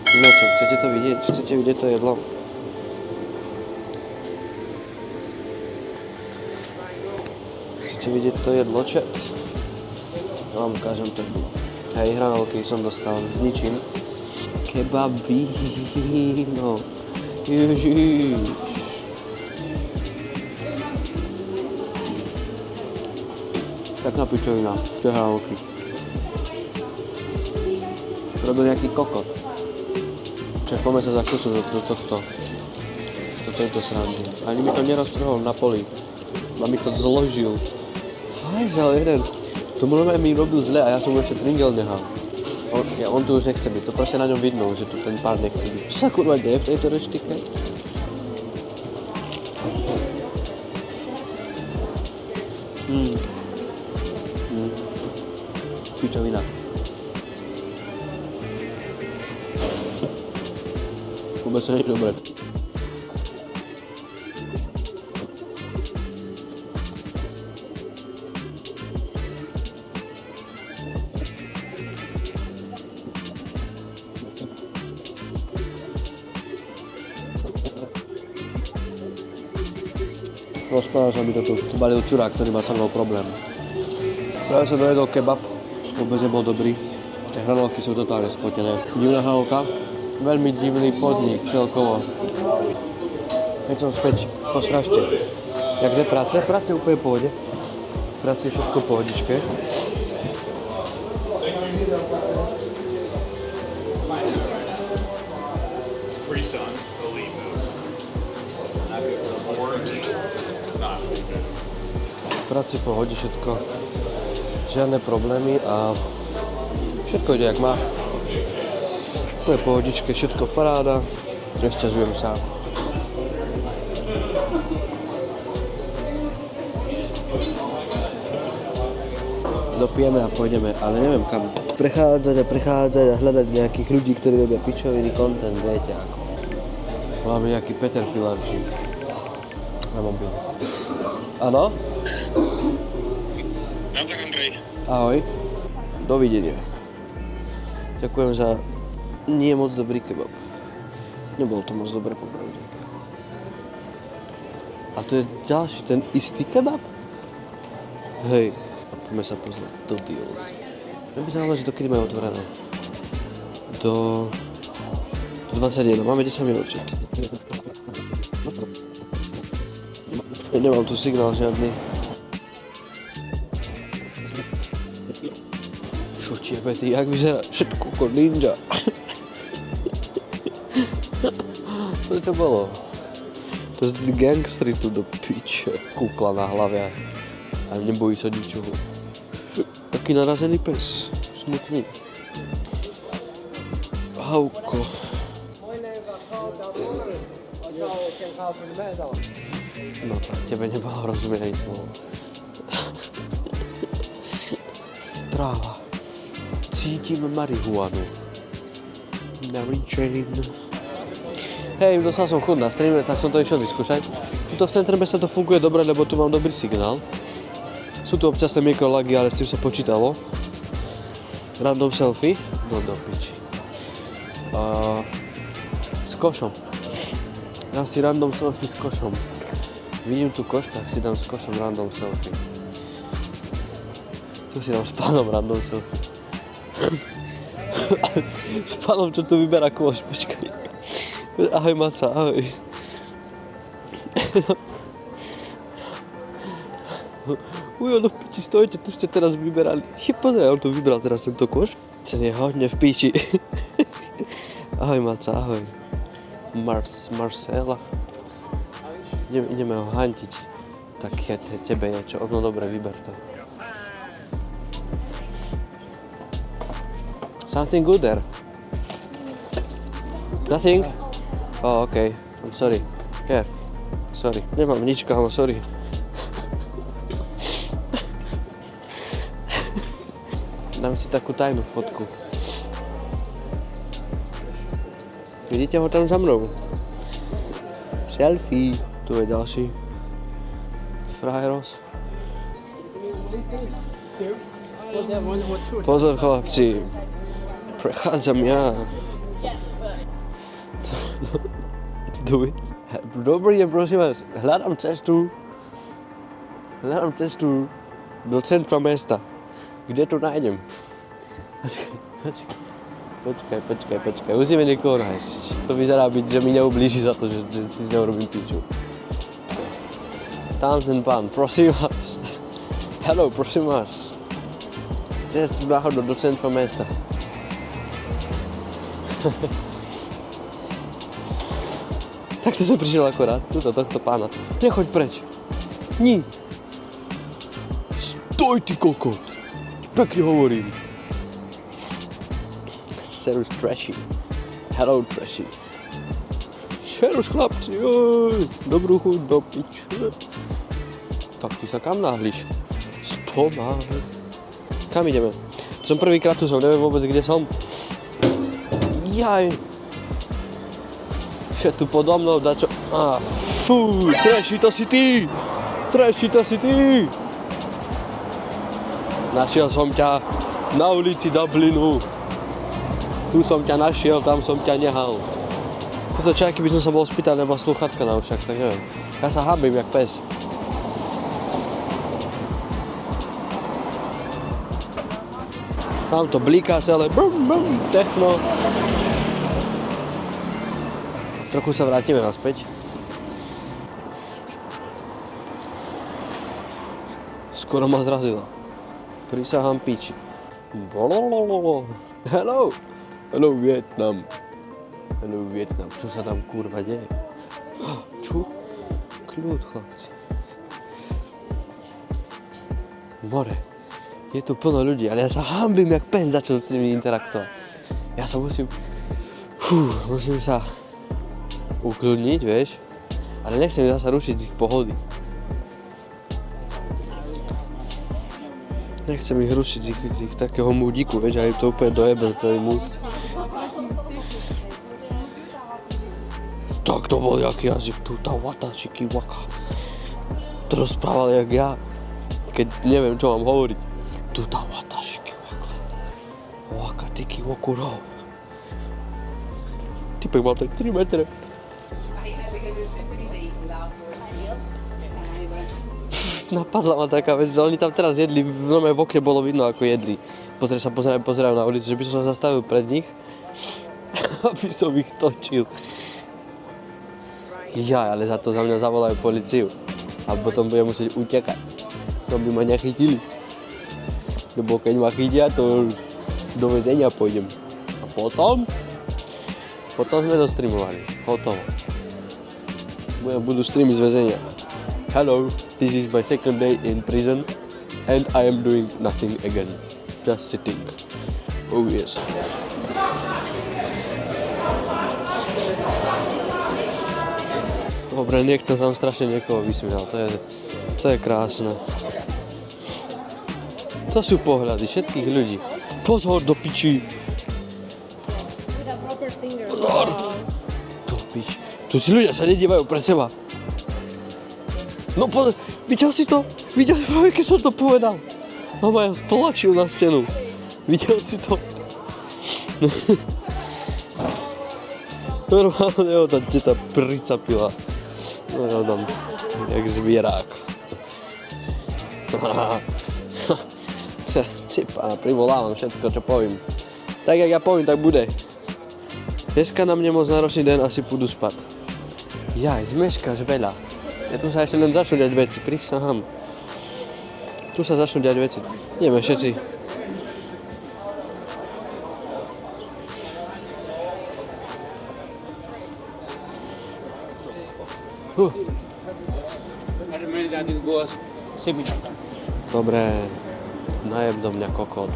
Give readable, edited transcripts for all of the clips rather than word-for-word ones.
No čo, chcete to vidieť? Chcete vidieť to jedlo? Chcete vidieť to jedlo, chat? Ja vám ukážem to jedlo. Hej, hranolky som dostal s ničím. Kebabíno. Ježiš. Taká pičovina, tie hranolky. Robil nejaký kokot. Čiže poďme sa zakúsiť do tohto. Do tejto srandy. Ani mi to neroztrhol na poli. A mi to zložil. Hajzel jeden. To normálne mi robil zle a ja som mu ešte tringel nehal. On tu už nechce byť. To proste na ňom vidno, že tu ten pán nechce byť. Čo sa kurva deje v tejto reštike? Pičovina. Vôbec sa nie je dobré. Rozprával sa mi to tu. Balil čurák, ktorý má so mnou problém. Práve som dojedol kebab. Vôbec nebol dobrý. Tie hranolky sú totálne spotené. Divná hranolka. Veľmi divný podnik celkovo. Keď som späť po strašte. Jak jde práce? Práce je úplne v pohode. Práce je všetko v pohodičke. Práci v pohode všetko. Žiadne problémy a všetko ide jak má. To je pohodičke, všetko paráda. Nesťažujem sa. Dopijeme a pôjdeme, ale neviem kam. Prechádzať a hľadať nejakých ľudí, ktorí robia pičoviny content, viete ako. Máme nejaký Peter Pilarčík na mobil. Áno? Nazdar, Andrej. Ahoj. Dovidenia. Ďakujem za nie moc dobrý kebab. Nebol to moc dobré popravde. A to je ďalší, ten istý kebab? Hej, poďme sa pozrieť do deals. Ja by sa hovoril, že dokedy majú otvorené? Do 21, máme 10 minút. Nemám tu signál žiadny. Čo tiebe, ty, jak vyzerá všetko ako ninja. To bolo? To je gangstri tu do piče. Kukla na hlave a nebojí sa ničoho. Taký narazený pes. Smutný. Hauko. No tak tebe nebolo rozumieť ani slovo. Tráva. Cítim marihuanu. Mary Jane. Hej, dostal som chuť na streame, tak som to išiel vyskúšať. Tuto v centre mesta to funguje dobre, lebo tu mám dobrý signál. Sú tu občasné mikrolagy, ale s tým sa počítalo. Random selfie. No do piči. S košom. Dám si random selfie s košom. Vidím tu koš, tak si dám s košom random selfie. Tu si dám s pánom random selfie. S pánom, čo tu vyberá kôš, počkaj. Ahoj Maca, ahoj. Ujo, no v piči, stojte, tu ste teraz vyberali. Pozri, on tu vybral teraz tento koš. Ten je hodne v piči. Ahoj Maca, ahoj. Marcela. Ideme ho hantiť. Tak tebe je čo, no dobre, vyber to. Something good there? Nothing? Oh, okay. I'm sorry. Here. Sorry. Nemám nič, kámo, sorry. Dám si takú tajnú fotku. Vidíte ho tam za mnou? Selfie. Tu je ďalší. Frajeros. Pozor, chlapci. Prechádzam ja. Do it. Dobrý deň, prosím vás. Hľadám cestu do centra mesta. Kde to nájdem? Počkaj. Musíme niekoho nájsť. To vyzerá byť, že mi neublíži za to, že si z neho robím piču. Tam ten pán, prosím vás. Hello, prosím vás. Cestu náhodou do centra mesta. Takto som prišiel akorát, tohto pána. Nechoď preč. Ní. Stoj, ty kokot. Pekne hovorím. Serus Trashy. Hello, Trashy. Serus, chlapci. Oj, dobrú chuť do piče. Tak ty sa kam náhliš? Spomáj. Kam ideme? Som prvýkrát tu som, neviem vôbec, kde som. Jaj. Že tu podo mnou dačo... Fú, Trashy, to si ty! Trashy, to si ty! Našiel som ťa na ulici Dublinu. Tu som ťa našiel, tam som ťa nehal. Toto čo, keby som sa bol spýtať, nebo sluchatka na ušach, tak neviem. Ja sa hanbím, jak pes. Tam to blíká celé, techno. Trochu sa vrátime naspäť. Skoro ma zrazila. Prisahám piči. Hello. Hello Vietnam. Čo sa tam kurva deje? Čo? Kľud, chlapci. More. Je tu plno ľudí, ale ja sa hanbím jak pes začal s nimi interaktovať. Ja sa musím sa ukľudniť, vieš, ale nechcem zasa rušiť z ich pohody. Nechcem ich rušiť z ich takého múdiku, vieš, a je to úplne dojebel celý múd. Tak to bol jaký jazyk tu, tá wata, čiki, waka. To rozprával jak ja, keď neviem, čo mám hovoriť. Tu tá wata, čiki, waka. Waka, tiki, wakuro. Typek mal tak 3 metre. Napadla ma taká vec, že oni tam teraz jedli, v okne bolo vidno, ako jedli. Pozerajú na ulicu, že by som sa zastavil pred nich, aby som ich točil. Ja, ale za to za mňa zavolajú políciu. A potom budem musieť utekať, aby ma nechytili. Lebo keď ma chytia, to do väzenia pôjdem. A potom sme dostreamovali. Hotovo. Budú streamy z väzenia. Hello, this is my second day in prison and I am doing nothing again. Just sitting. Oh yes. Dobre, niekto tam strašne niekoho vysmial, to je krásne. To sú pohľady všetkých ľudí. Pozor do piči. Pozor. Do piči. Tu si ľudia sa nedívajú pred seba. No pozor, videl si to? Videl si práve, keď som to povedal. No ma ja stlačil na stenu. Videl si to? Normálne ho tá teta pricapila. No tam, jak zvierák. Cipa, privolávam všetko, čo poviem. Tak, jak ja poviem, tak bude. Dneska na mne moc náročný den, asi pôjdu spať. Jaj, zmeškáš veľa. Ja tu sa ešte len začnú diať veci, prisahám. Tu sa začnú diať veci. Ideme všetci. Dobre, najeb do mňa kokot.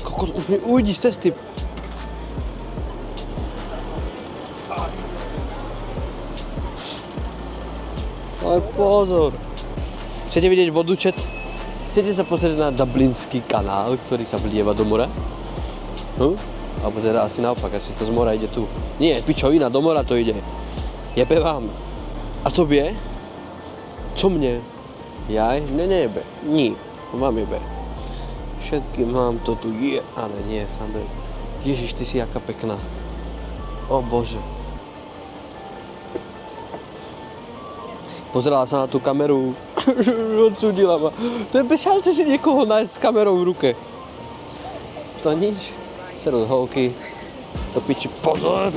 Kokot, už mi ujdi z cesty. Ale pozor. Chcete vidieť vodu, chat? Chcete sa pozrieť na Dublinský kanál, ktorý sa vlieva do mora? Alebo teda asi naopak, asi to z mora ide tu. Nie, pičovina, do mora to ide. Jebe vám. A tobie? Co mne? Jaj? Nie je B. Nie. Mám je B. Všetky mám, to tu je, ale nie, Sandra. Ježiš, ty si jaká pekná. O Bože. Pozerala sa na tú kameru, odsúdila ma. To je bez šance si niekoho nájsť s kamerou v ruke. To nič. Serus holky. Do piči, pozor.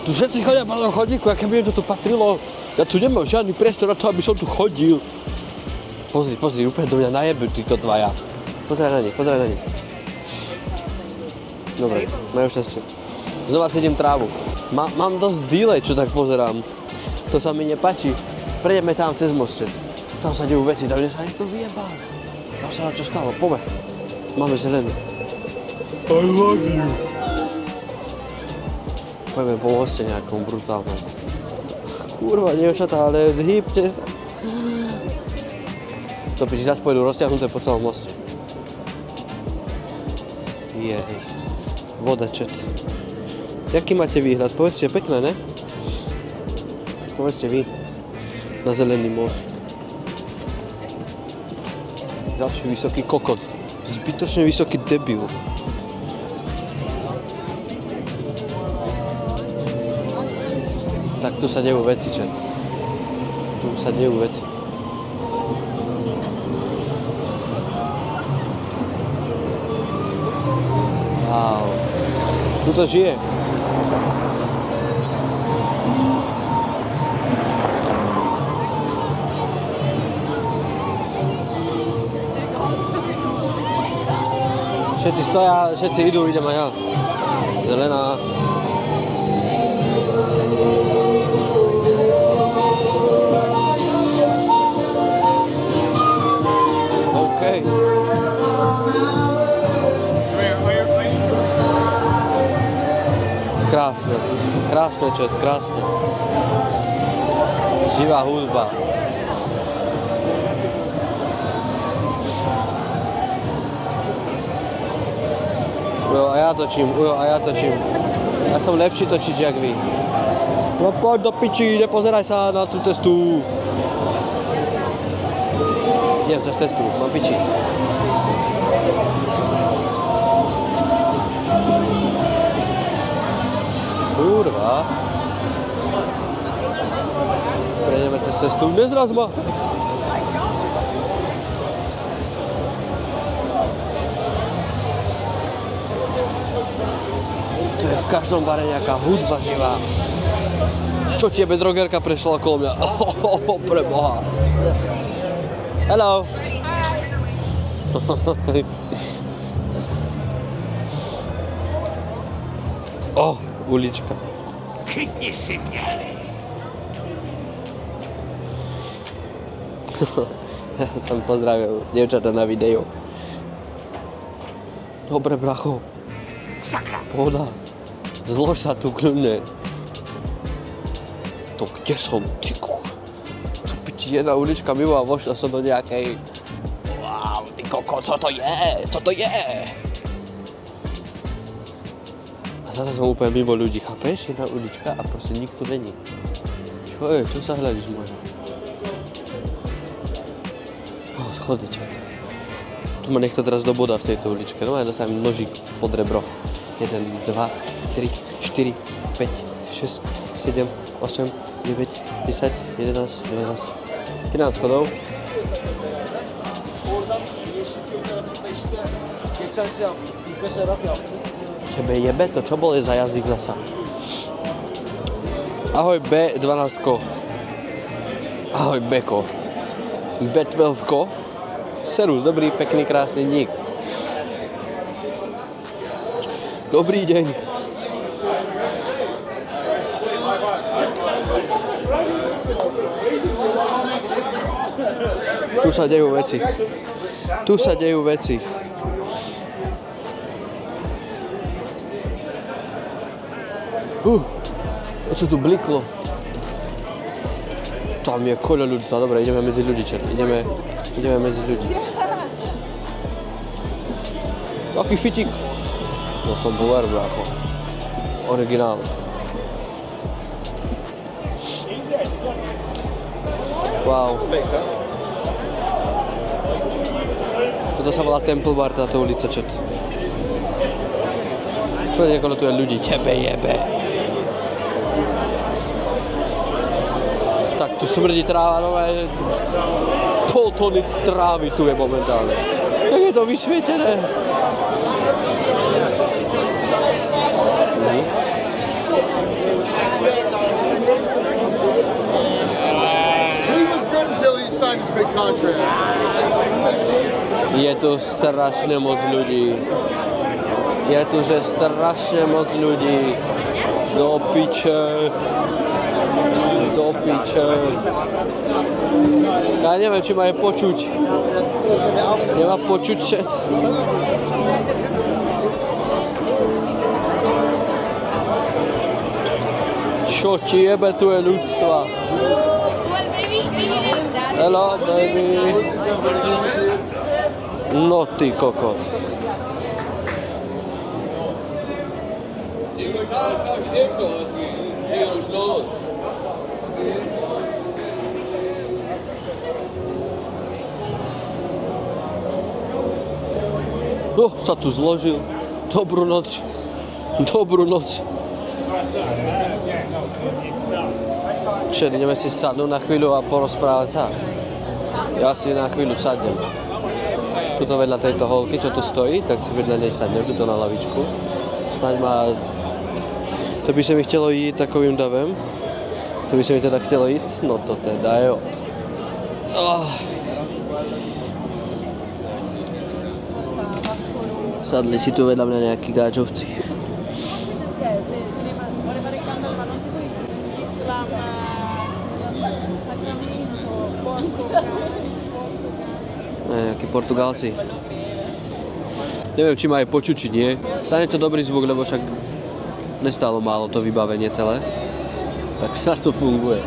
Tu všetci chodia po tom chodníku, aké by mi toto patrilo. Ja tu nemám žiadny priestor na to, aby som tu chodil. Pozri, úplne do mňa najebú títo dvaja. Pozeraj na nich. Dobre, majú šťastie. Znova sedím trávu. Mám dosť delay, čo tak pozerám. To sa mi nepáči. Prejdeme tam cez most. Tam sa dejú veci, tam sa niekto vyjebal. Tam sa čo stalo, poďme. Máme zelenú. I love you. Poďme po moste nejakom brutálnom. Kurva, dievčatá, ale hýbte sa. To piči zase pôjdu rozťahnuté po celom moste. Jej. Voda, čet. Jaký máte výhľad? Povedzte, pekné, ne? Povedzte vy. Na zelený most. Ďalší vysoký kokot. Zbytočne vysoký debil. Tak tu sa dejú veci, čet. Tu sa dejú veci. Wow. Tu to žije. Všetci stoja, všetci idú, idem aj ja. Zelená. OK. Krásne. Krásne, čet, krásne. Živá hudba. Ujo, a ja točím. Ja som lepší točiť, jak vy. No poď do piči, nepozeraj sa na tú cestu. Idem cez cestu, mám piči. Kurva. Prejdeme cez cestu, nezraz ma. V každom bare nejaká hudba živá. Čo tebe, drogerka, prešla okolo mňa? Preboha. Hello. Ulička. Chytni si mě. Ja som pozdravil dievčatá na videu. Dobre, bracho. Sakra. Pohoda. Zlož sa tu kľudne. To kde som, ty kuch? Tu piči jedna ulička mimo a vošla som do nejakej... Wow, ty koko, co to je? Co to je? A zase som úplne mimo ľudí, chápeš? Jedna ulička a proste nikto není. Čo je? Čo sa hľadíš možno? Schody, čet. Tu ma niekto teraz doboda v tejto uličke. No ja dostanem nožík pod rebro. 1, 2, 3, 4, 5, 6, 7, 8, 9, 10, 11, 12, 13 schodov. Oradan yeşil köy tarafında işte geçen şey yaptık, biz de şarap yaptık. Tebe jebe to, čo bol je za jazyk zasa? Ahoj B12-ko. Ahoj Beko. B12-ko. Serus, dobrý, pekný, krásny dík. Dobrý deň. Tu sa dejú veci. Tu sa dejú veci. Čo tu bliklo? Tam je koľo ľudstva. Dobre, ideme medzi ľudí, čert. Ideme medzi ľudí. Aký fitík. No to bol brácho. Originál. Wow. Toto sa volá Temple Bar, táto ulica, čo to? Poďte, ako tu je ľudí, tebe jebe. Tak tu smrdí tráva, nové tony trávy tu je momentálne. Jak je to vysvietené. He was good until he signed his big contract. Je tu strašne moc ľudí. Je tu, že strašne moc ľudí. Do piče. Do piče. Ja neviem, či ma je počuť. Nemá počuť chat. Čo ti jebe, tu je ľudstva. Hello, baby. No ty kokot. Sa tu zložil. Dobrú noc. Dobrú noc. Čo, ideme si sadnúť na chvíľu a porozprávať sa? Ja si na chvíľu sadnem. Tuto vedľa tejto holky, čo tu stojí, tak si vedľa nej sadnem, tuto na lavičku. Snaď ma... To by sa mi chcelo ísť takovým davem. To by sa mi teda chcelo ísť. No to teda jo. Sadli si tu vedľa mňa nejakí gáčovci. Nejakí Portugálci. Neviem, či ma aj počuť, či nie. Stane to dobrý zvuk, lebo však nestálo málo to vybavenie celé. Tak sa to funguje.